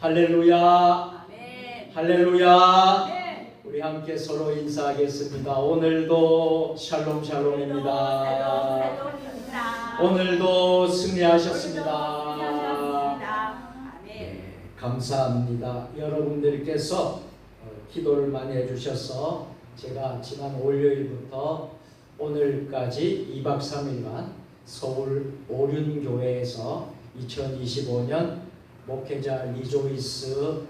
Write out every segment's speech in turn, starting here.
할렐루야. 아멘. 할렐루야. 네. 우리 함께 서로 인사하겠습니다. 오늘도 샬롬 샬롬입니다. 살롱입니다. 오늘도 승리하셨습니다. 아멘. 네, 감사합니다. 여러분들께서 기도를 많이 해주셔서 제가 지난 월요일부터 오늘까지 2박 3일간 서울 오륜교회에서 2025년 목회자 리조이스를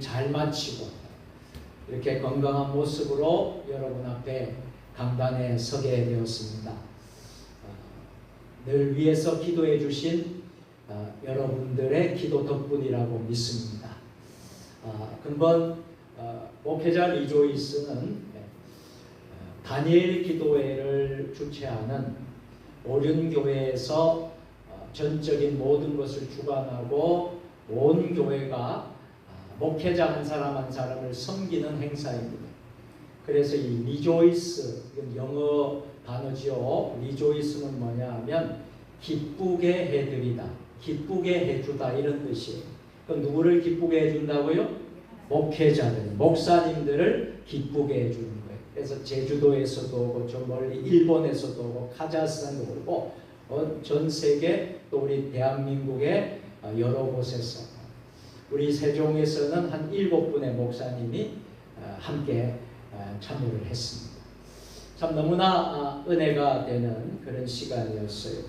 잘 마치고 이렇게 건강한 모습으로 여러분 앞에 강단에 서게 되었습니다. 늘 위해서 기도해 주신 여러분들의 기도 덕분이라고 믿습니다. 금번 목회자 리조이스는 다니엘 기도회를 주최하는 오륜교회에서 전적인 모든 것을 주관하고 온 교회가 목회자 한 사람 한 사람을 섬기는 행사입니다. 그래서 이 리조이스, 이건 영어 단어지요. 리조이스는 뭐냐 하면 기쁘게 해드리다, 기쁘게 해주다 이런 뜻이에요. 그럼 누구를 기쁘게 해준다고요? 목회자들, 목사님들을 기쁘게 해주는 거예요. 그래서 제주도에서도 오고 저 멀리 일본에서도 오고 카자흐스탄도 오고 전 세계 또 우리 대한민국의 여러 곳에서 우리 세종에서는 한 7분의 목사님이 함께 참여를 했습니다. 참 너무나 은혜가 되는 그런 시간이었어요.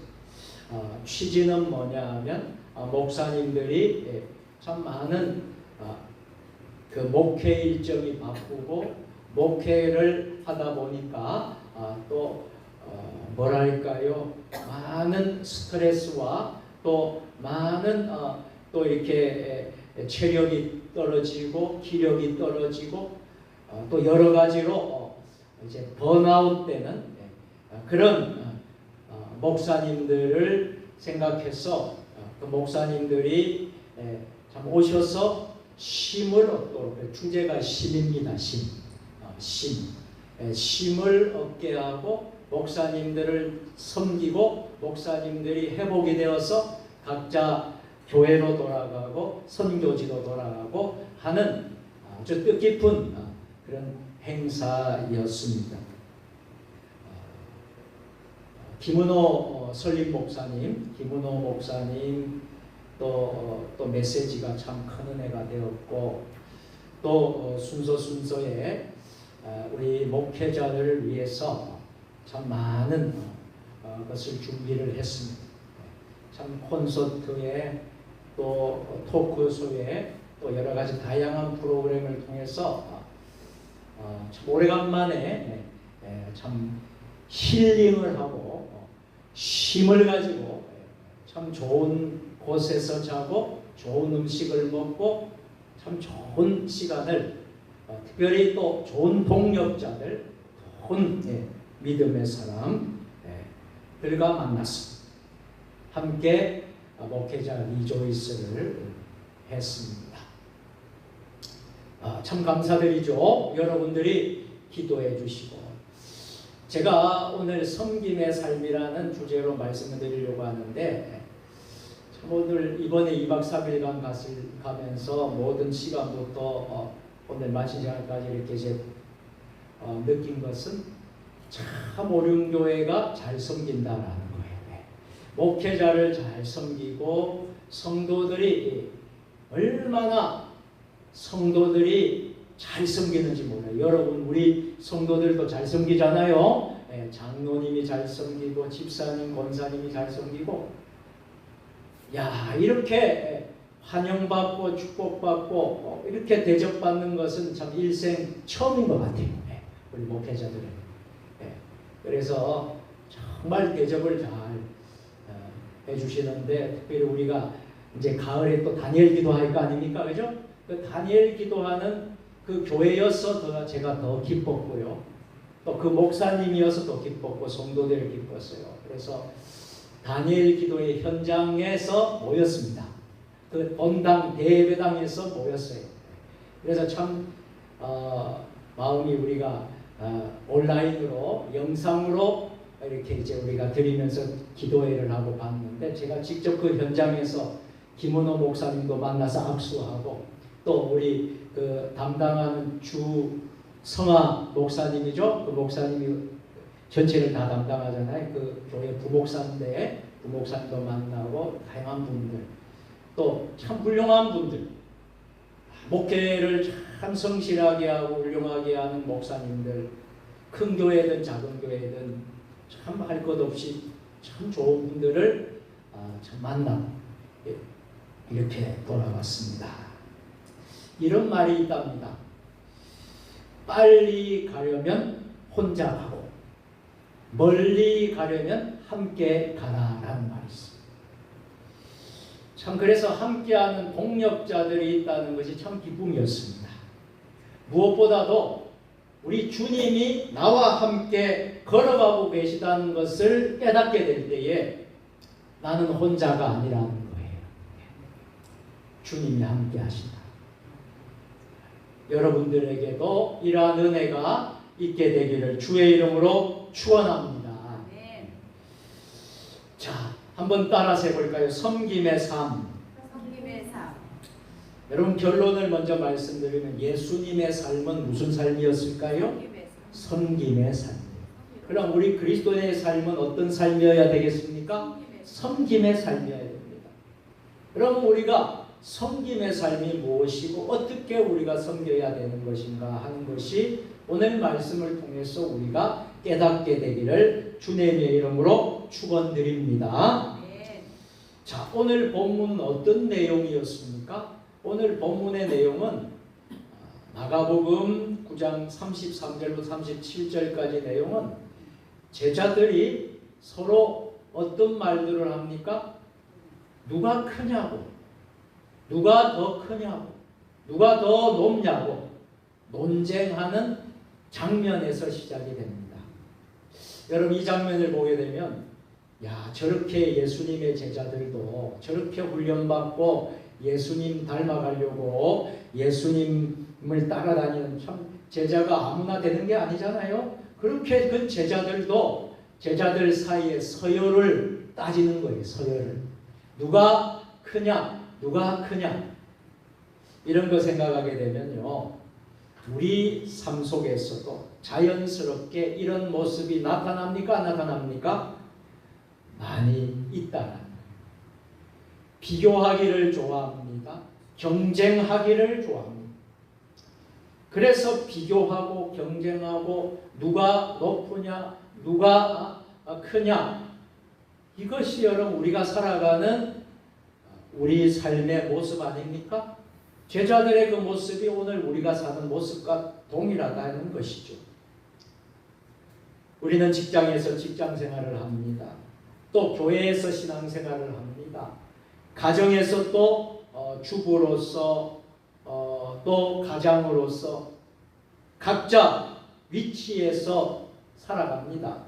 취지는 뭐냐 하면 목사님들이 참 많은 그 목회 일정이 바쁘고 목회를 하다 보니까 또 뭐랄까요, 많은 스트레스와 또 많은 또 이렇게 체력이 떨어지고 기력이 떨어지고 또 여러 가지로 이제 번아웃 되는 그런 목사님들을 생각해서 그 목사님들이 참 오셔서 쉼을 얻도록, 주제가 쉼입니다. 쉼을 얻게 하고 목사님들을 섬기고 목사님들이 회복이 되어서 각자 교회로 돌아가고 선교지로 돌아가고 하는 아주 뜻깊은 그런 행사였습니다. 김은호 설립 목사님, 김은호 목사님 또 메시지가 참 큰 은혜가 되었고 또 순서에 우리 목회자를 위해서 참 많은 것을 준비를 했습니다. 참 콘서트에 또 토크쇼에 또 여러 가지 다양한 프로그램을 통해서 참 오래간만에 참 힐링을 하고 쉼을 가지고 참 좋은 곳에서 자고 좋은 음식을 먹고 참 좋은 시간을 특별히 또 좋은 동력자들, 좋은 믿음의 사람들과 만났습니다. 함께 목회자 리조이스를 했습니다. 참 감사드리죠. 여러분들이 기도해 주시고 제가 오늘 섬김의 삶이라는 주제로 말씀을 드리려고 하는데 참 오늘 이번에 2박 3일간 가면서 모든 시간부터 오늘 마친 시간까지 이렇게 이제 느낀 것은 참 오륜교회가 잘 섬긴다라는 거예요. 목회자를 잘 섬기고 성도들이 얼마나 성도들이 잘 섬기는지 몰라요. 여러분 우리 성도들도 잘 섬기잖아요. 장로님이 잘 섬기고 집사님, 권사님이 잘 섬기고 야 이렇게 환영받고 축복받고 이렇게 대접받는 것은 참 일생 처음인 것 같아요. 우리 목회자들은. 그래서 정말 대접을 잘 해주시는데 특별히 우리가 이제 가을에 또 다니엘 기도할 거 아닙니까? 그죠? 그 다니엘 기도하는 그 교회여서 제가 더 기뻤고요. 또 그 목사님이어서 더 기뻤고 성도들이 기뻤어요. 그래서 다니엘 기도의 현장에서 모였습니다. 그 본당 대회당에서 모였어요. 그래서 참 마음이 우리가 온라인으로 영상으로 이렇게 이제 우리가 드리면서 기도회를 하고 봤는데 제가 직접 그 현장에서 김은호 목사님도 만나서 악수하고 또 우리 그 담당하는 주성아 목사님이죠. 그 목사님이 전체를 다 담당하잖아요. 그 교회 부목사인데 부목사님도 만나고 다양한 분들 또 참 훌륭한 분들 목회를 참 성실하게 하고 훌륭하게 하는 목사님들 큰 교회든 작은 교회든 참 할 것 없이 참 좋은 분들을 참 만나고 이렇게 돌아왔습니다. 이런 말이 있답니다. 빨리 가려면 혼자 가고 멀리 가려면 함께 가라라는 말이 있습니다. 참 그래서 함께하는 동력자들이 있다는 것이 참 기쁨이었습니다. 무엇보다도 우리 주님이 나와 함께 걸어가고 계시다는 것을 깨닫게 될 때에 나는 혼자가 아니라는 거예요. 주님이 함께 하신다. 여러분들에게도 이러한 은혜가 있게 되기를 주의 이름으로 축원합니다. 자, 한번 따라서 해볼까요? 섬김의 삶. 섬김의 삶. 여러분 결론을 먼저 말씀드리면 예수님의 삶은 무슨 삶이었을까요? 섬김의 삶. 그럼 우리 그리스도인의 삶은 어떤 삶이어야 되겠습니까? 섬김의 삶이어야 됩니다. 그럼 우리가 섬김의 삶이 무엇이고 어떻게 우리가 섬겨야 되는 것인가 하는 것이 오늘 말씀을 통해서 우리가 깨닫게 되기를 주님의 이름으로 축원드립니다. 자, 오늘 본문은 어떤 내용이었습니까? 오늘 본문의 내용은 마가복음 9장 33절부터 37절까지 내용은 제자들이 서로 어떤 말들을 합니까? 누가 크냐고, 누가 더 크냐고, 누가 더 높냐고 논쟁하는 장면에서 시작이 됩니다. 여러분 이 장면을 보게 되면 야, 저렇게 예수님의 제자들도 저렇게 훈련받고 예수님 닮아가려고 예수님을 따라다니는 참 제자가 아무나 되는 게 아니잖아요. 그렇게 그 제자들도 제자들 사이에 서열을 따지는 거예요. 서열을. 누가 크냐? 누가 크냐? 이런 거 생각하게 되면요. 우리 삶 속에서도 자연스럽게 이런 모습이 나타납니까? 안 나타납니까? 많이 있다는 거예요. 비교하기를 좋아합니다. 경쟁하기를 좋아합니다. 그래서 비교하고 경쟁하고 누가 높으냐, 누가 크냐, 이것이 여러분 우리가 살아가는 우리 삶의 모습 아닙니까? 제자들의 그 모습이 오늘 우리가 사는 모습과 동일하다는 것이죠. 우리는 직장에서 직장 생활을 합니다. 또 교회에서 신앙 생활을 합니다. 가정에서 또 주부로서 또 가장으로서 각자 위치에서 살아갑니다.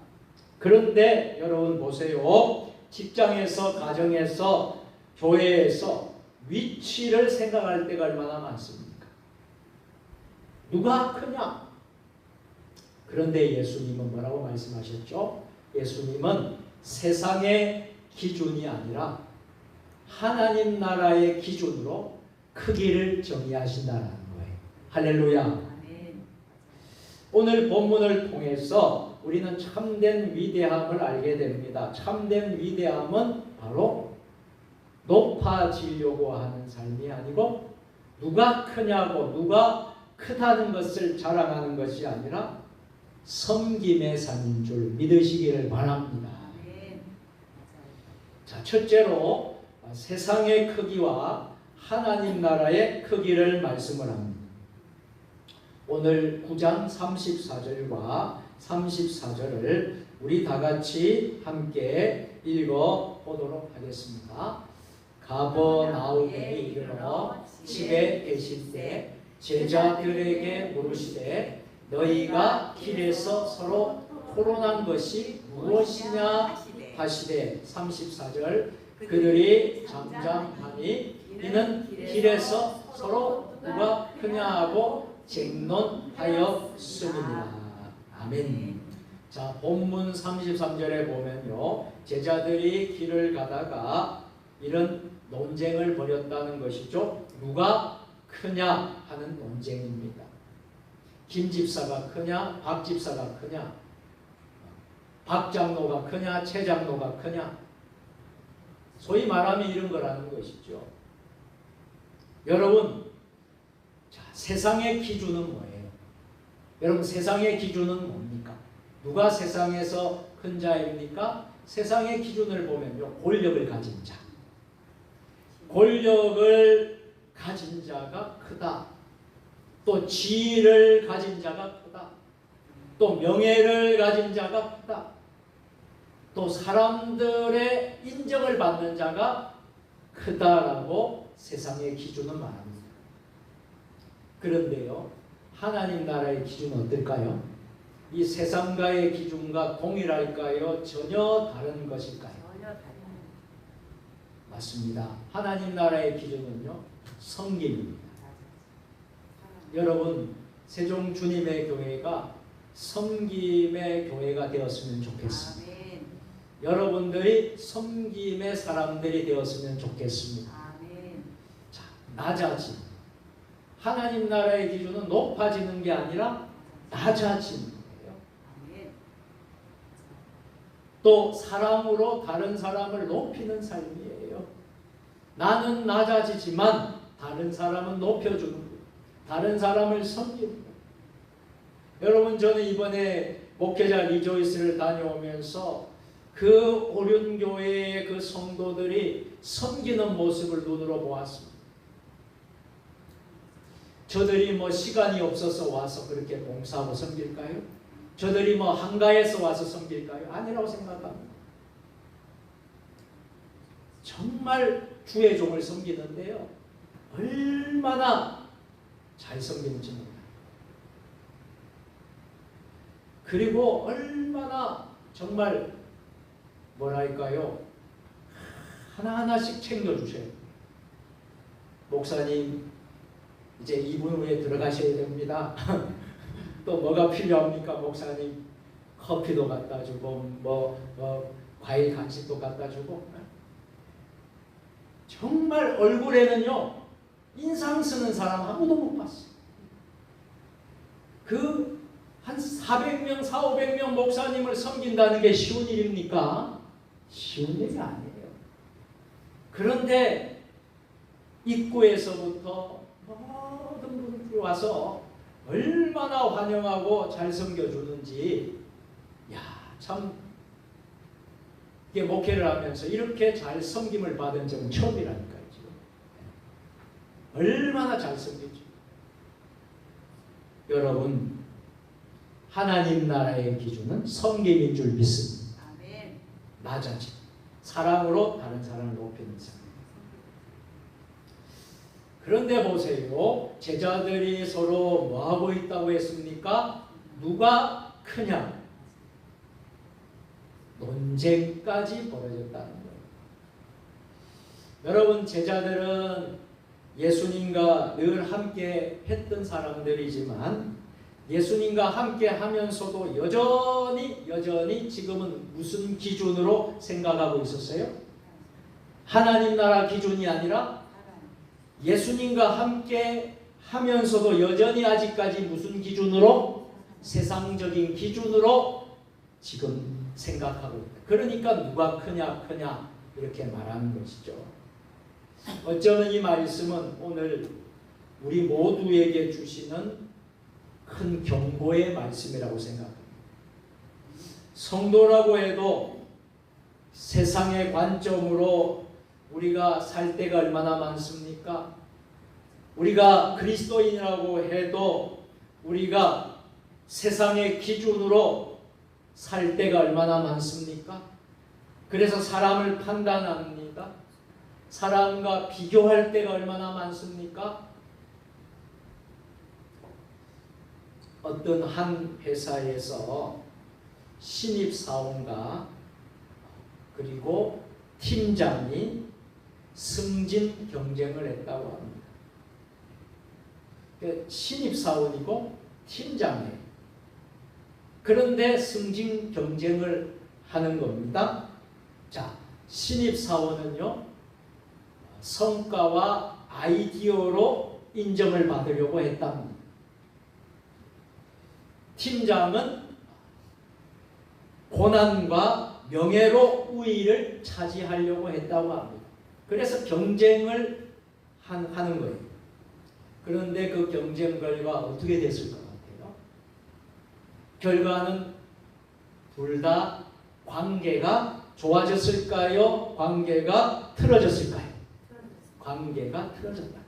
그런데 여러분 보세요. 직장에서, 가정에서, 교회에서 위치를 생각할 때가 얼마나 많습니까? 누가 크냐? 그런데 예수님은 뭐라고 말씀하셨죠? 예수님은 세상의 기준이 아니라 하나님 나라의 기준으로 크기를 정의하신다는 거예요. 할렐루야. 오늘 본문을 통해서 우리는 참된 위대함을 알게 됩니다. 참된 위대함은 바로 높아지려고 하는 삶이 아니고 누가 크냐고 누가 크다는 것을 자랑하는 것이 아니라 섬김의 삶인 줄 믿으시기를 바랍니다. 자, 첫째로 세상의 크기와 하나님 나라의 크기를 말씀을 합니다. 오늘 9장 34절과 34절을 우리 다 같이 함께 읽어 보도록 하겠습니다. 가버나움에 이르러 집에 계실 때 제자들에게 물으시되 너희가 길에서 서로 토론한 것이 무엇이냐 하시되 34절 그들이 잠잠하니 이는 길에서 서로 누가 크냐 하고 쟁론하였음이니라. 아멘. 자, 본문 33절에 보면요. 제자들이 길을 가다가 이런 논쟁을 벌였다는 것이죠. 누가 크냐 하는 논쟁입니다. 김 집사가 크냐, 박 집사가 크냐, 박 장로가 크냐, 최 장로가 크냐. 소위 말하면 이런 거라는 것이죠. 여러분, 자, 세상의 기준은 뭐예요? 여러분, 세상의 기준은 뭡니까? 누가 세상에서 큰 자입니까? 세상의 기준을 보면요, 권력을 가진 자. 권력을 가진 자가 크다. 또 지위를 가진 자가 크다. 또 명예를 가진 자가 크다. 또 사람들의 인정을 받는 자가 크다라고 세상의 기준은 말합니다. 그런데요, 하나님 나라의 기준은 어떨까요? 이 세상과의 기준과 동일할까요? 전혀 다른 것일까요? 전혀 다른. 맞습니다. 하나님 나라의 기준은요, 섬김입니다. 여러분, 세종 주님의 교회가 섬김의 교회가 되었으면 좋겠습니다. 아멘. 여러분들이 섬김의 사람들이 되었으면 좋겠습니다. 아멘. 자, 낮아짐. 하나님 나라의 기준은 높아지는 게 아니라 낮아짐이에요. 아멘. 또 사랑으로 다른 사람을 높이는 삶이에요. 나는 낮아지지만 다른 사람은 높여주는 거예요. 다른 사람을 섬기는 거예요. 여러분, 저는 이번에 목회자 리조이스를 다녀오면서 그 오륜교회의 그 성도들이 섬기는 모습을 눈으로 보았습니다. 저들이 뭐 시간이 없어서 와서 그렇게 봉사하고 섬길까요? 저들이 뭐 한가해서 와서 섬길까요? 아니라고 생각합니다. 정말 주의 종을 섬기는데요, 얼마나 잘 섬기는지 몰라요. 그리고 얼마나 정말 뭐랄까요, 하나하나씩 챙겨주셔요. 목사님, 이제 2분 후에 들어가셔야 됩니다. 또 뭐가 필요합니까, 목사님? 커피도 갖다 주고 과일 간식도 갖다 주고. 정말 얼굴에는요, 인상 쓰는 사람 아무도 못 봤어요. 그 한 400명, 400~500명 목사님을 섬긴다는 게 쉬운 일입니까? 쉬운 일이 아니에요. 그런데 입구에서부터 모든 분들이 와서 얼마나 환영하고 잘 섬겨주는지, 야, 참, 이게 목회를 하면서 이렇게 잘 섬김을 받은 적은 처음이라니까요. 지금. 얼마나 잘 섬기죠. 여러분, 하나님 나라의 기준은 섬김인 줄 믿습니다. 아멘. 낮아짐. 사랑으로 다른 사람을 높이는 삶. 그런데 보세요. 제자들이 서로 뭐하고 있다고 했습니까? 누가 크냐? 논쟁까지 벌어졌다는 거예요. 여러분, 제자들은 예수님과 늘 함께 했던 사람들이지만 예수님과 함께 하면서도 여전히 지금은 무슨 기준으로 생각하고 있었어요? 하나님 나라 기준이 아니라 예수님과 함께 하면서도 여전히 아직까지 무슨 기준으로? 세상적인 기준으로 지금 생각하고 있다. 그러니까 누가 크냐 이렇게 말하는 것이죠. 어쩌면 이 말씀은 오늘 우리 모두에게 주시는 큰 경고의 말씀이라고 생각합니다. 성도라고 해도 세상의 관점으로 우리가 살 때가 얼마나 많습니까? 우리가 그리스도인이라고 해도 우리가 세상의 기준으로 살 때가 얼마나 많습니까? 그래서 사람을 판단합니다. 사람과 비교할 때가 얼마나 많습니까? 어떤 한 회사에서 신입사원과 그리고 팀장이 승진 경쟁을 했다고 합니다. 신입사원이고 팀장이에요. 그런데 승진 경쟁을 하는 겁니다. 자, 신입사원은요, 성과와 아이디어로 인정을 받으려고 했답니다. 팀장은 고난과 명예로 우위를 차지하려고 했다고 합니다. 그래서 경쟁을 하는 거예요. 그런데 그 경쟁 결과 어떻게 됐을 것 같아요? 결과는 둘 다 관계가 좋아졌을까요? 관계가 틀어졌을까요? 관계가 틀어졌다.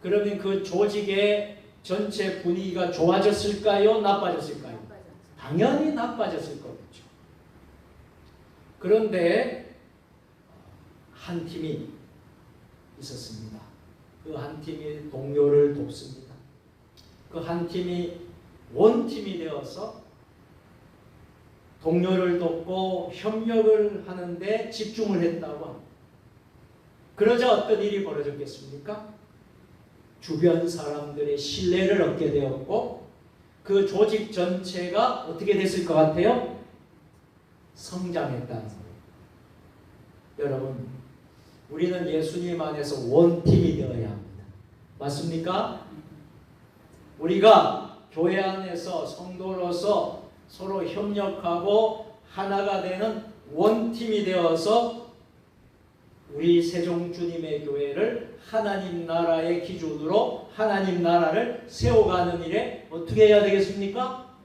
그러면 그 조직의 전체 분위기가 좋아졌을까요? 나빠졌을까요? 당연히 나빠졌을 거겠죠. 그런데 한 팀이 있었습니다. 그 한 팀이 동료를 돕습니다. 그 한 팀이 원팀이 되어서 동료를 돕고 협력을 하는데 집중을 했다고 합니다. 그러자 어떤 일이 벌어졌겠습니까? 주변 사람들의 신뢰를 얻게 되었고 그 조직 전체가 어떻게 됐을 것 같아요? 성장했다는 거예요. 여러분, 우리는 예수님 안에서 원팀이 되어야 합니다. 맞습니까? 우리가 교회 안에서 성도로서 서로 협력하고 하나가 되는 원팀이 되어서 우리 세종 주님의 교회를 하나님 나라의 기준으로 하나님 나라를 세워가는 일에 어떻게 해야 되겠습니까?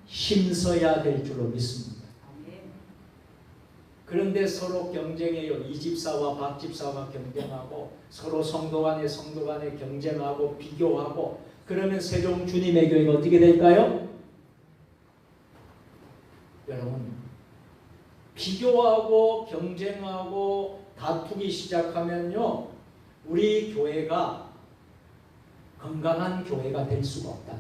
힘써야 될 줄로 믿습니다. 그런데 서로 경쟁해요. 이 집사와 박 집사와 경쟁하고 서로 성도 간에 경쟁하고 비교하고 그러면 세종 주님의 교회가 어떻게 될까요? 여러분, 비교하고 경쟁하고 다투기 시작하면요, 우리 교회가 건강한 교회가 될 수가 없다.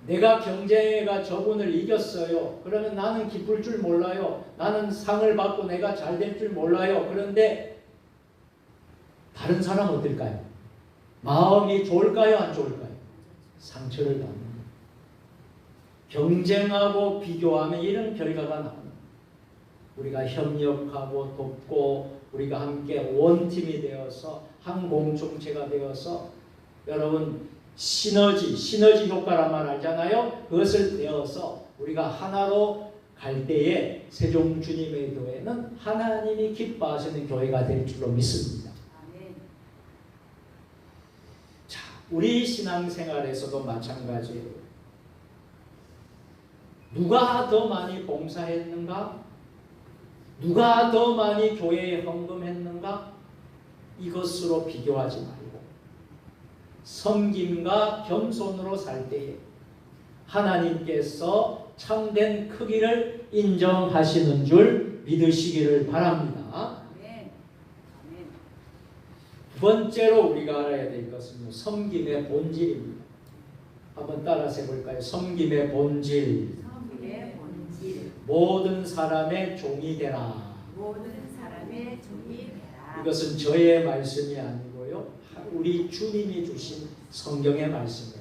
내가 경쟁회가 저분을 이겼어요. 그러면 나는 기쁠 줄 몰라요. 나는 상을 받고 내가 잘 될 줄 몰라요. 그런데 다른 사람 어떨까요? 마음이 좋을까요? 안 좋을까요? 상처를 받는. 경쟁하고 비교하면 이런 결과가 나옵니다. 우리가 협력하고 돕고 우리가 함께 원팀이 되어서 한 공동체가 되어서 여러분 시너지 효과란 말 알잖아요. 그것을 배워서 우리가 하나로 갈 때에 세종 주님의 교회는 하나님이 기뻐하시는 교회가 될 줄로 믿습니다. 자, 우리 신앙생활에서도 마찬가지예요. 누가 더 많이 봉사했는가? 누가 더 많이 교회에 헌금했는가? 이것으로 비교하지 말고 섬김과 겸손으로 살 때에 하나님께서 참된 크기를 인정하시는 줄 믿으시기를 바랍니다. 두 번째로 우리가 알아야 될 것은 섬김의 본질입니다. 한번 따라서 해볼까요? 섬김의 본질. 모든 사람의 종이 되라. 모든 사람의 종이 되라. 이것은 저의 말씀이 아니고요. 우리 주님이 주신 성경의 말씀입니다.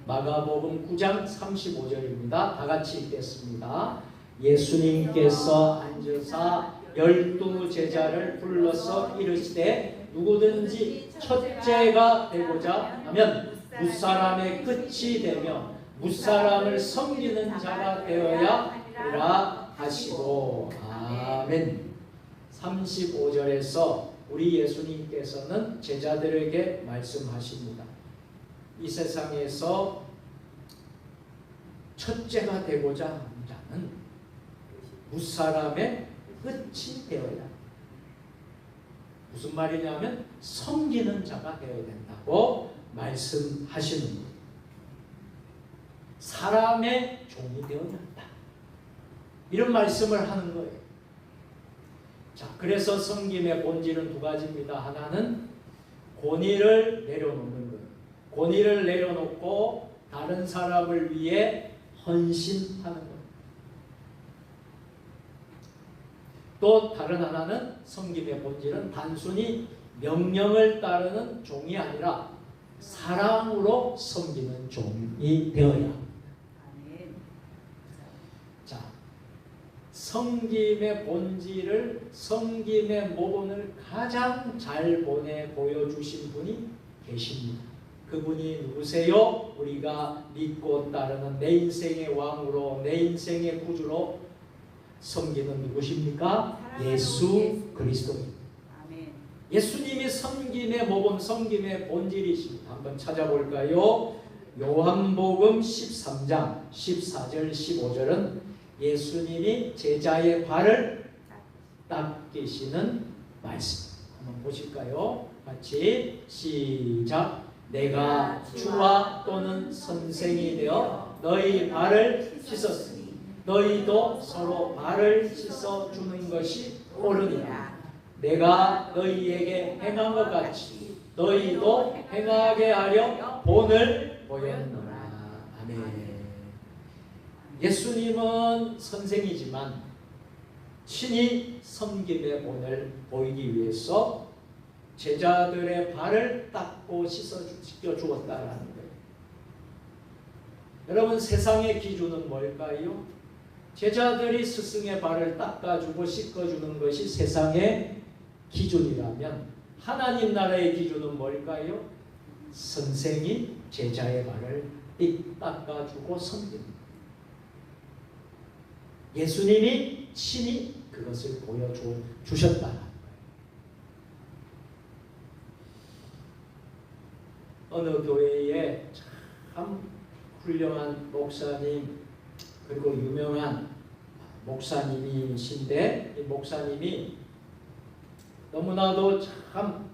마가복음 9장 35절입니다. 다 같이 읽겠습니다. 예수님께서 앉으사 12 제자를 불러서 이르시되 누구든지 첫째가 되고자 하면 무사람의 끝이 되며 무사람을 섬기는 자가 되어야 하리라 하시고. 아멘. 35절에서 우리 예수님께서는 제자들에게 말씀하십니다. 이 세상에서 첫째가 되고자 하는 자는 무사람의 끝이 되어야 한다. 무슨 말이냐면 섬기는 자가 되어야 된다고 말씀하시는 거예요. 사람의 종이 되어야 한다. 이런 말씀을 하는 거예요. 자, 그래서 섬김의 본질은 두 가지입니다. 하나는 권위를 내려놓는 거예요. 권위를 내려놓고 다른 사람을 위해 헌신하는 거예요. 또 다른 하나는 섬김의 본질은 단순히 명령을 따르는 종이 아니라 사랑으로 섬기는 종이 되어야 합니다. 자, 섬김의 본질을, 섬김의 모본을 가장 잘 보여주신 분이 계십니다. 그분이 누구세요? 우리가 믿고 따르는 내 인생의 왕으로, 내 인생의 구주로 섬기는 누구십니까? 예수 그리스도입니다. 아멘. 예수님이 섬김의 모범, 섬김의 본질이십니다. 한번 찾아볼까요? 요한복음 13장 14절 15절은 예수님이 제자의 발을 닦이시는 말씀. 한번 보실까요? 같이 시작. 내가 주와 또는 선생이 되어 너희 발을 씻었으니 너희도 서로 발을 씻어주는 것이 옳으니라. 내가 너희에게 행한 것 같이 너희도 행하게 하려 본을 보였노라. 아멘. 예수님은 선생이지만 친히 섬김의 본을 보이기 위해서 제자들의 발을 닦고 씻어 주었다라는 거예요. 여러분, 세상의 기준은 뭘까요? 제자들이 스승의 발을 닦아주고 씻어주는 것이 세상의 기준이라면 하나님 나라의 기준은 뭘까요? 선생이 제자의 발을 닦아주고 섬깁니다. 예수님이 친히 그것을 보여주셨다. 어느 교회에 참 훌륭한 목사님, 그리고 유명한 목사님이신데, 이 목사님이 너무나도 참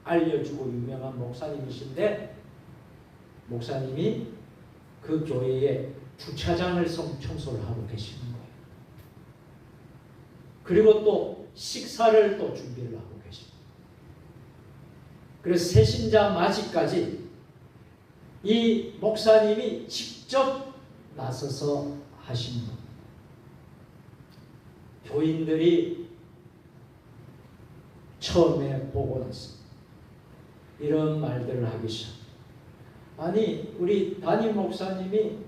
알려주고 유명한 목사님이신데, 목사님이 그 교회에 주차장을 청소를 하고 계시는 거예요. 그리고 또 식사를 또 준비를 하고 계십니다. 그래서 새신자 맞이까지 이 목사님이 직접 나서서 하신 겁니다. 교인들이 처음에 보고 나서 이런 말들을 하기 시작합니다. 아니, 우리 담임 목사님이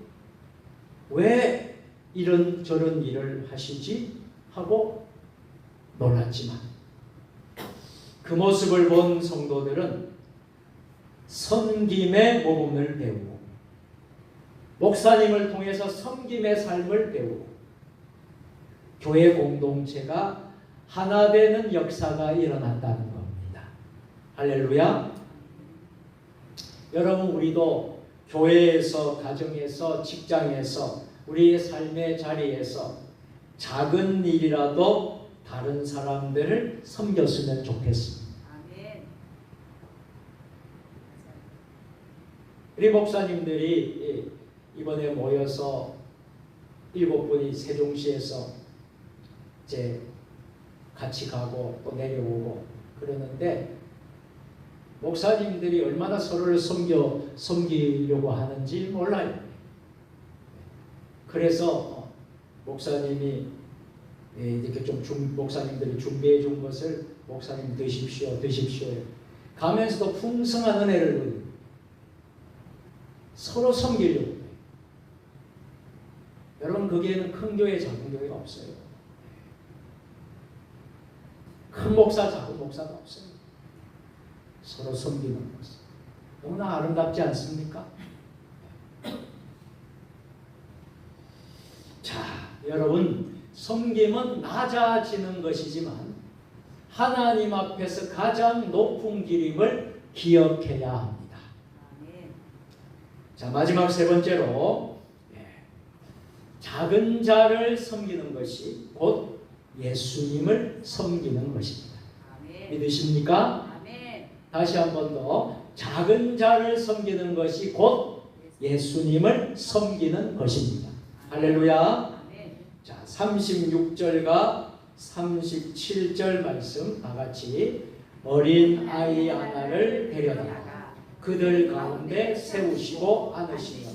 왜 이런 저런 일을 하시지? 하고 놀랐지만 그 모습을 본 성도들은 섬김의 모범을 배우고 목사님을 통해서 섬김의 삶을 배우고 교회 공동체가 하나 되는 역사가 일어났다는 겁니다. 할렐루야. 여러분, 우리도 교회에서, 가정에서, 직장에서, 우리의 삶의 자리에서 작은 일이라도 다른 사람들을 섬겼으면 좋겠습니다. 아멘. 우리 목사님들이 이번에 모여서 7분이 세종시에서 이제 같이 가고 또 내려오고 그러는데, 목사님들이 얼마나 서로를 섬기려고 하는지 몰라요. 그래서 목사님이 이렇게 좀 목사님들이 준비해 준 것을 목사님 드십시오 가면서도 풍성한 은혜를 누리고 서로 섬기려고 해요. 여러분, 거기에는 큰 교회 작은 교회가 없어요. 큰 목사 작은 목사가 없어요. 서로 섬기는 모습 너무나 아름답지 않습니까? 자, 여러분, 섬김은 낮아지는 것이지만 하나님 앞에서 가장 높은 길임을 기억해야 합니다. 아멘. 자, 마지막 세 번째로 작은 자를 섬기는 것이 곧 예수님을 섬기는 것입니다. 아멘. 믿으십니까? 아멘. 다시 한 번 더, 작은 자를 섬기는 것이 곧 예수님을 섬기는 것입니다. 할렐루야. 자, 36절과 37절 말씀 다 같이. 어린 아이 하나를 데려다가 그들 가운데 세우시고 안으시며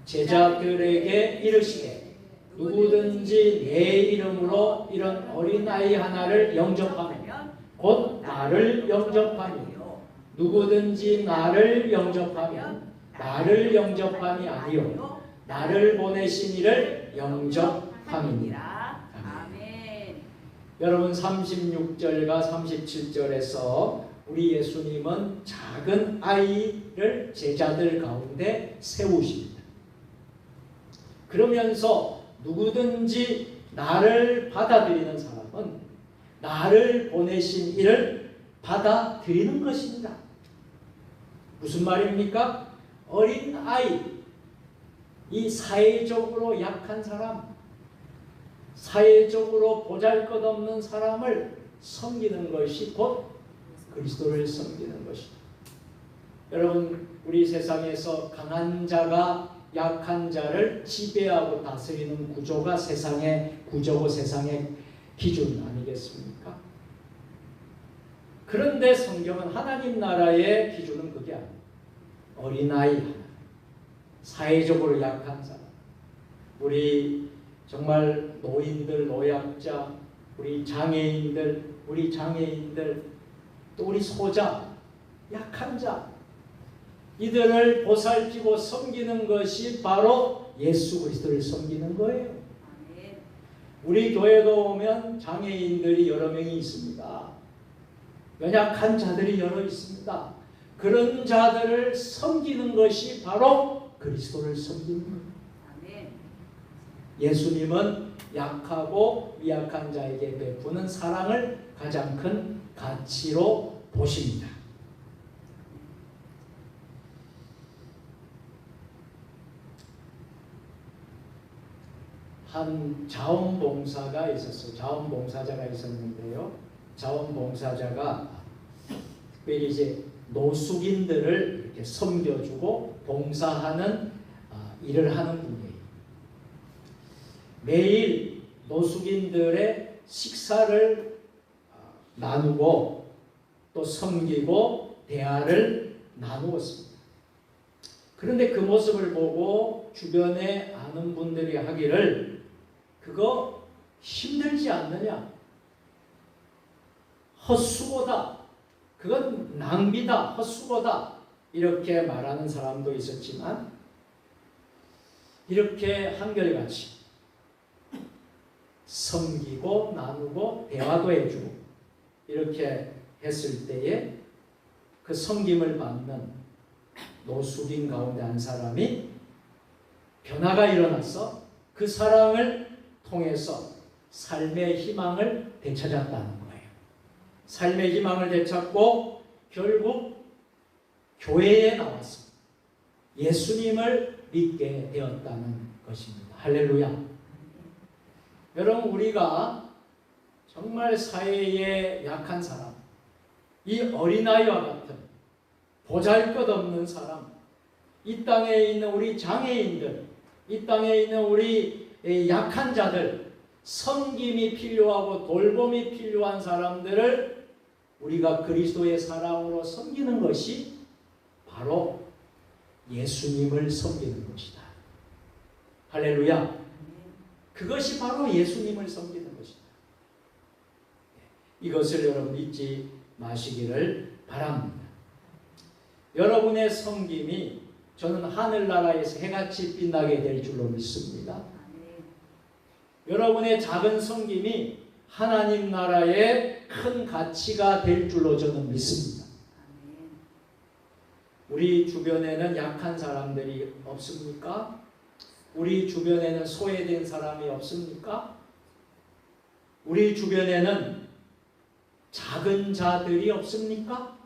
제자들에게 이르시되 누구든지 내 이름으로 이런 어린 아이 하나를 영접하면 곧 나를 영접하며 누구든지 나를 영접하면 나를 영접함이 아니요 나를 보내신 이를 영접함이니라. 여러분 36절과 37절에서 우리 예수님은 작은 아이를 제자들 가운데 세우십니다. 그러면서 누구든지 나를 받아들이는 사람은 나를 보내신 이를 받아들이는 것입니다. 무슨 말입니까? 어린 아이, 이 사회적으로 약한 사람, 사회적으로 보잘것없는 사람을 섬기는 것이 곧 그리스도를 섬기는 것이다. 여러분, 우리 세상에서 강한 자가 약한 자를 지배하고 다스리는 구조가 세상의 구조고 세상의 기준 아니겠습니까? 그런데 성경은 하나님 나라의 기준은 그게 아니에요. 어린아이 하나, 사회적으로 약한 사람, 우리 정말 노인들, 노약자, 우리 장애인들, 또 우리 소자, 약한 자, 이들을 보살피고 섬기는 것이 바로 예수 그리스도를 섬기는 거예요. 우리 교회가 오면 장애인들이 여러 명이 있습니다. 연약한 자들이 여러 있습니다. 그런 자들을 섬기는 것이 바로 그리스도를 섬기는 거예요. 예수님은 약하고 미약한 자에게 베푸는 사랑을 가장 큰 가치로 보십니다. 한 자원봉사가 있었어요. 자원봉사자가 있었는데요. 자원봉사자가 특별히 이제 노숙인들을 이렇게 섬겨주고 봉사하는 일을 하는 분이에요. 매일 노숙인들의 식사를 나누고 또 섬기고 대화를 나누었습니다. 그런데 그 모습을 보고 주변에 아는 분들이 하기를 그거 힘들지 않느냐? 헛수고다. 그건 낭비다. 헛수고다. 이렇게 말하는 사람도 있었지만 이렇게 한결같이 섬기고 나누고 대화도 해주고 이렇게 했을 때에 그 섬김을 받는 노숙인 가운데 한 사람이 변화가 일어나서 그 사람을 통해서 삶의 희망을 되찾았다는 거예요. 삶의 희망을 되찾고 결국 교회에 나와서 예수님을 믿게 되었다는 것입니다. 할렐루야. 여러분, 우리가 정말 사회에 약한 사람, 이 어린아이와 같은 보잘것없는 사람, 이 땅에 있는 우리 장애인들, 이 땅에 있는 우리 약한 자들, 섬김이 필요하고 돌봄이 필요한 사람들을 우리가 그리스도의 사랑으로 섬기는 것이 바로 예수님을 섬기는 것이다. 할렐루야. 그것이 바로 예수님을 섬기는 것이다. 이것을 여러분 잊지 마시기를 바랍니다. 여러분의 섬김이 저는 하늘나라에서 해같이 빛나게 될 줄로 믿습니다. 여러분의 작은 섬김이 하나님 나라의 큰 가치가 될 줄로 저는 믿습니다. 우리 주변에는 약한 사람들이 없습니까? 우리 주변에는 소외된 사람이 없습니까? 우리 주변에는 작은 자들이 없습니까?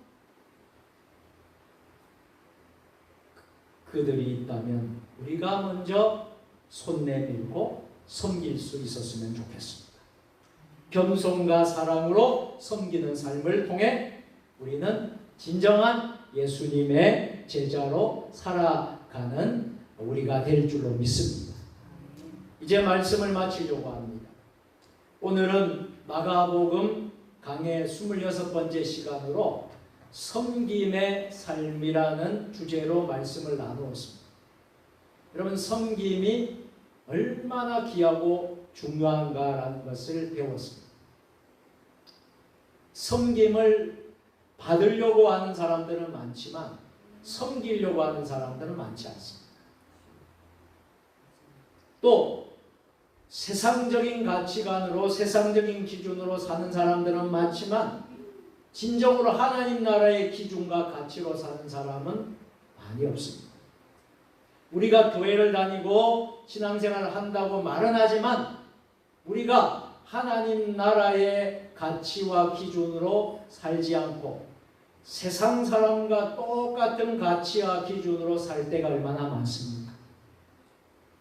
그들이 있다면 우리가 먼저 손 내밀고 섬길 수 있었으면 좋겠습니다. 겸손과 사랑으로 섬기는 삶을 통해 우리는 진정한 예수님의 제자로 살아가는 우리가 될 줄로 믿습니다. 이제 말씀을 마치려고 합니다. 오늘은 마가복음 강해 26번째 시간으로 섬김의 삶이라는 주제로 말씀을 나누었습니다. 여러분, 섬김이 얼마나 귀하고 중요한가라는 것을 배웠습니다. 섬김을 받으려고 하는 사람들은 많지만 섬기려고 하는 사람들은 많지 않습니다. 또 세상적인 가치관으로 세상적인 기준으로 사는 사람들은 많지만 진정으로 하나님 나라의 기준과 가치로 사는 사람은 많이 없습니다. 우리가 교회를 다니고 신앙생활을 한다고 말은 하지만 우리가 하나님 나라의 가치와 기준으로 살지 않고 세상 사람과 똑같은 가치와 기준으로 살 때가 얼마나 많습니까?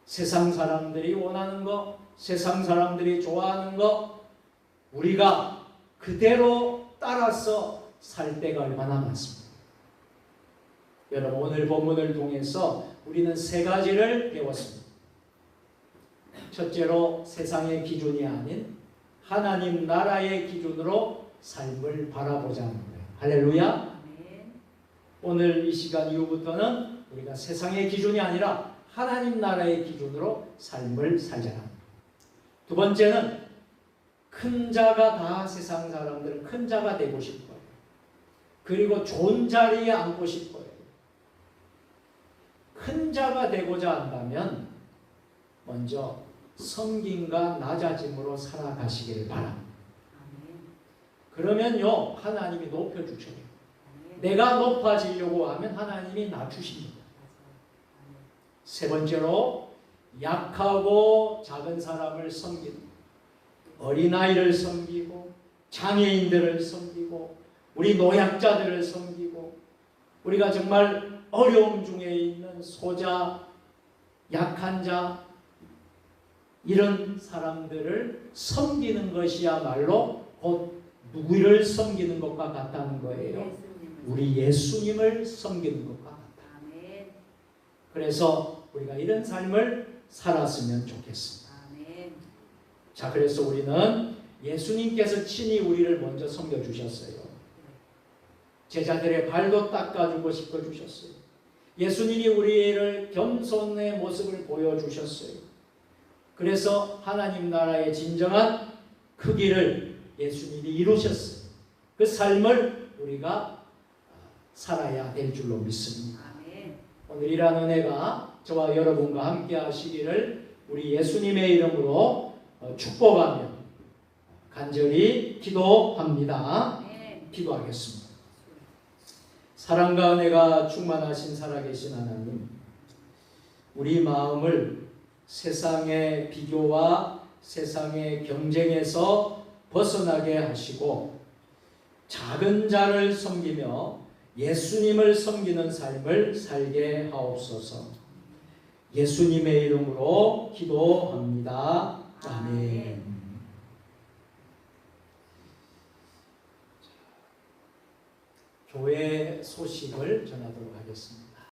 세상 사람들이 원하는 것, 세상 사람들이 좋아하는 것, 우리가 그대로 따라서 살 때가 얼마나 많습니다. 여러분, 오늘 본문을 통해서 우리는 세 가지를 배웠습니다. 첫째로 세상의 기준이 아닌 하나님 나라의 기준으로 삶을 바라보자는 거예요. 할렐루야. 아멘. 오늘 이 시간 이후부터는 우리가 세상의 기준이 아니라 하나님 나라의 기준으로 삶을 살자는 거예요. 두 번째는 큰 자가 다 세상 사람들은 큰 자가 되고 싶어요. 그리고 좋은 자리에 앉고 싶어요. 큰 자가 되고자 한다면 먼저 섬김과 낮아짐으로 살아가시기를 바랍니다. 아멘. 그러면요 하나님이 높여주셔요. 아멘. 내가 높아지려고 하면 하나님이 낮추십니다. 아멘. 세 번째로 약하고 작은 사람을 섬기는 어린아이를 섬기고 장애인들을 섬기고 우리 노약자들을 섬기고 우리가 정말 어려움 중에 있는 소자, 약한 자 이런 사람들을 섬기는 것이야말로 곧 누구를 섬기는 것과 같다는 거예요. 예수님을 우리 예수님을 섬기는 것과 같다. 아멘. 그래서 우리가 이런 삶을 살았으면 좋겠습니다. 아멘. 자, 그래서 우리는 예수님께서 친히 우리를 먼저 섬겨주셨어요. 제자들의 발도 닦아주고 씻어주셨어요. 예수님이 우리를 겸손의 모습을 보여주셨어요. 그래서 하나님 나라의 진정한 크기를 예수님이 이루셨어요. 그 삶을 우리가 살아야 될 줄로 믿습니다. 아멘. 오늘 이러한 은혜가 저와 여러분과 함께 하시기를 우리 예수님의 이름으로 축복하며 간절히 기도합니다. 아멘. 기도하겠습니다. 사랑과 은혜가 충만하신 살아계신 하나님, 우리 마음을 세상의 비교와 세상의 경쟁에서 벗어나게 하시고 작은 자를 섬기며 예수님을 섬기는 삶을 살게 하옵소서. 예수님의 이름으로 기도합니다. 아멘. 교회 소식을 전하도록 하겠습니다.